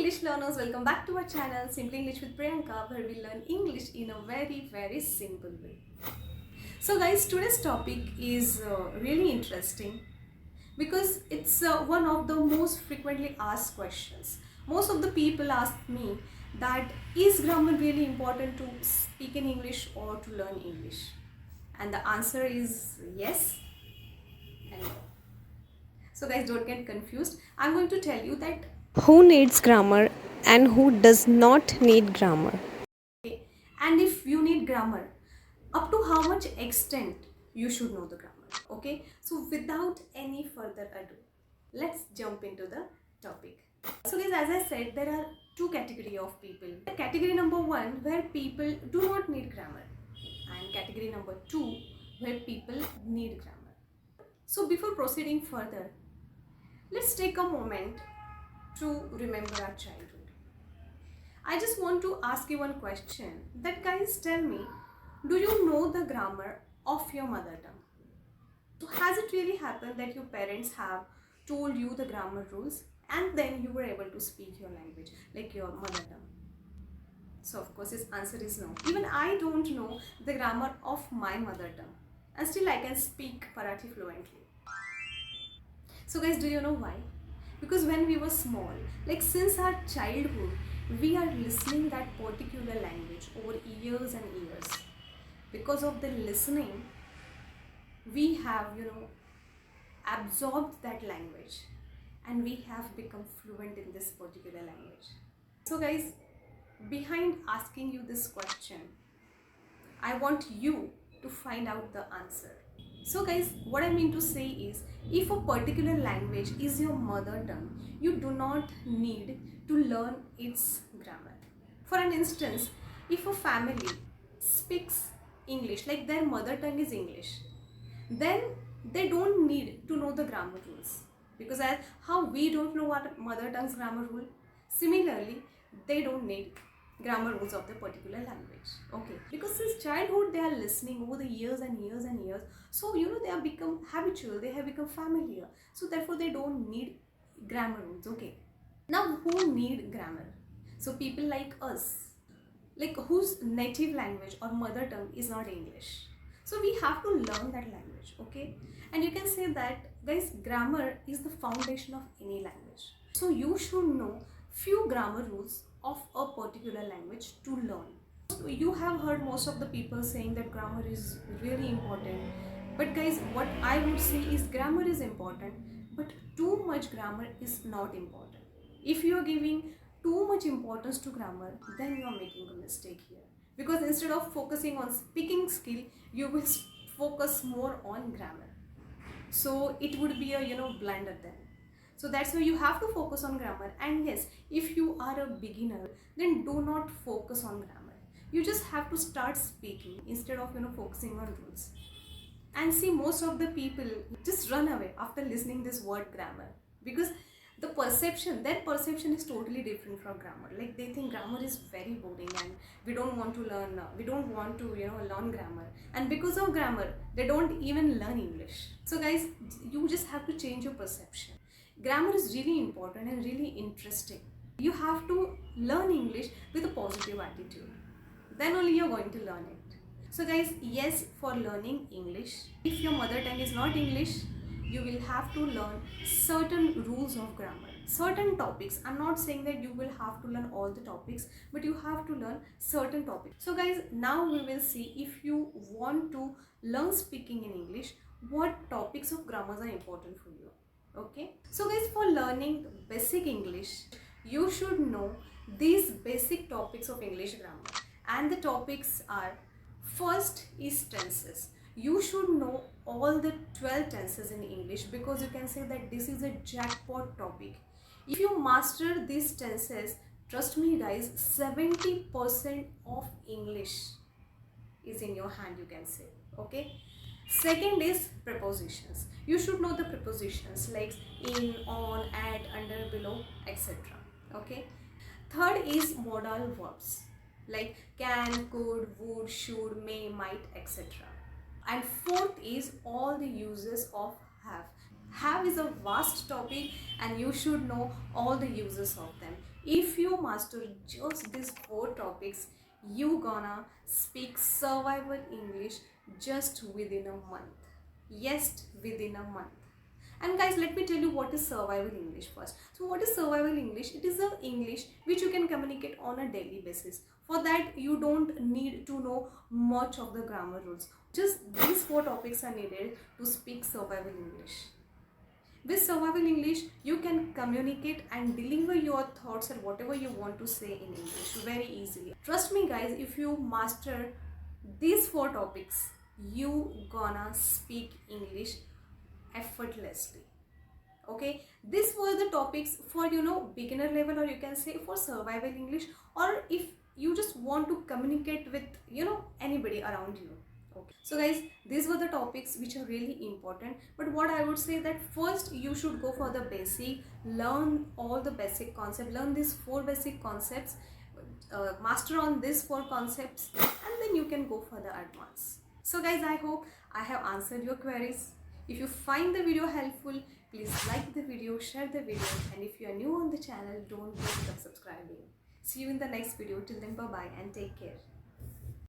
English learners, welcome back to our channel Simply English with Priyanka, where we learn English in a very simple way. So guys, today's topic is really interesting because it's one of the most frequently asked questions. Most of the people ask me that is grammar really important to speak in English or to learn English? And the answer is yes and no. So guys, don't get confused. I'm going to tell you that Who needs grammar and who does not need grammar? okay, and if you need grammar, up to how much extent you should know the grammar. Okay, so without any further ado, let's jump into the topic. So guys, as I said, there are two category of people. Category number one, where people do not need grammar, and category number two, where people need grammar. So before proceeding further, let's take a moment to remember our childhood. I just want to ask you one question. That guys, tell me, do you know the grammar of your mother tongue? So has it really happened that your parents have told you the grammar rules and then you were able to speak your language, like your mother tongue? So of course his answer is no. Even I don't know the grammar of my mother tongue, and still I can speak Marathi fluently. So guys, do you know why? Because when we were small, like since our childhood, we are listening that particular language over years and years. Because of the listening, we have, absorbed that language and we have become fluent in this particular language. So guys, behind asking you this question, I want you to find out the answer. So guys, what I mean to say is, if a particular language is your mother tongue, you do not need to learn its grammar. For an instance, if a family speaks English, like their mother tongue is English, then they don't need to know the grammar rules. Because as how we don't know what mother tongue's grammar rule, similarly, they don't need grammar rules of the particular language. Okay, because since childhood they are listening over the years and years and years, so they have become habitual, they have become familiar, so therefore they don't need grammar rules. Okay, now who need grammar? So people like us, like whose native language or mother tongue is not English, so we have to learn that language. Okay, and you can say that guys, grammar is the foundation of any language, so you should know few grammar rules of a particular language to learn. So you have heard most of the people saying that grammar is really important, but guys, what I would say is grammar is important, but too much grammar is not important. If you are giving too much importance to grammar, then you are making a mistake here, because instead of focusing on speaking skill, you will focus more on grammar, so it would be a blunder then. So that's why you have to focus on grammar. And yes, if you are a beginner, then do not focus on grammar, you just have to start speaking instead of focusing on rules. And see, most of the people just run away after listening this word grammar, because their perception is totally different from grammar. Like they think grammar is very boring and we don't want to learn, we don't want to learn grammar, and because of grammar they don't even learn English. So guys, you just have to change your perception. Grammar is really important and really interesting. You have to learn English with a positive attitude, then only you're going to learn it. So guys, yes, for learning English, if your mother tongue is not English, you will have to learn certain rules of grammar, certain topics. I'm not saying that you will have to learn all the topics, but you have to learn certain topics. So guys, now we will see, if you want to learn speaking in English, what topics of grammars are important for you. Okay, so guys, for learning basic English, you should know these basic topics of English grammar, and the topics are: first is tenses. You should know all the 12 tenses in English, because you can say that this is a jackpot topic. If you master these tenses, trust me guys, 70% of English is in your hand, you can say. Okay, second is prepositions. You should know the prepositions like in, on, at, under, below, etc. Okay, third is modal verbs like can, could, would, should, may, might, etc. And fourth is all the uses of have. Have is a vast topic and you should know all the uses of them. If you master just these 4 topics, you gonna speak survival English just within a month. Yes, within a month. And guys, let me tell you what is survival English first. So what is survival English? It is a English which you can communicate on a daily basis. For that, you don't need to know much of the grammar rules. Just these 4 topics are needed to speak survival English. With survival English, you can communicate and deliver your thoughts or whatever you want to say in English very easily. Trust me guys, if you master these 4 topics, you gonna speak English effortlessly. Okay, these were the topics for beginner level, or you can say for survival English, or if you just want to communicate with anybody around you. Okay, so guys, these were the topics which are really important, but what I would say that first you should go for the basic, learn all the basic concepts, learn these 4 basic concepts, master on these 4 concepts, and then you can go for the advanced. So guys, I hope I have answered your queries. If you find the video helpful, please like the video, share the video, and if you are new on the channel, don't forget subscribing. See you in the next video. Till then, bye bye and take care.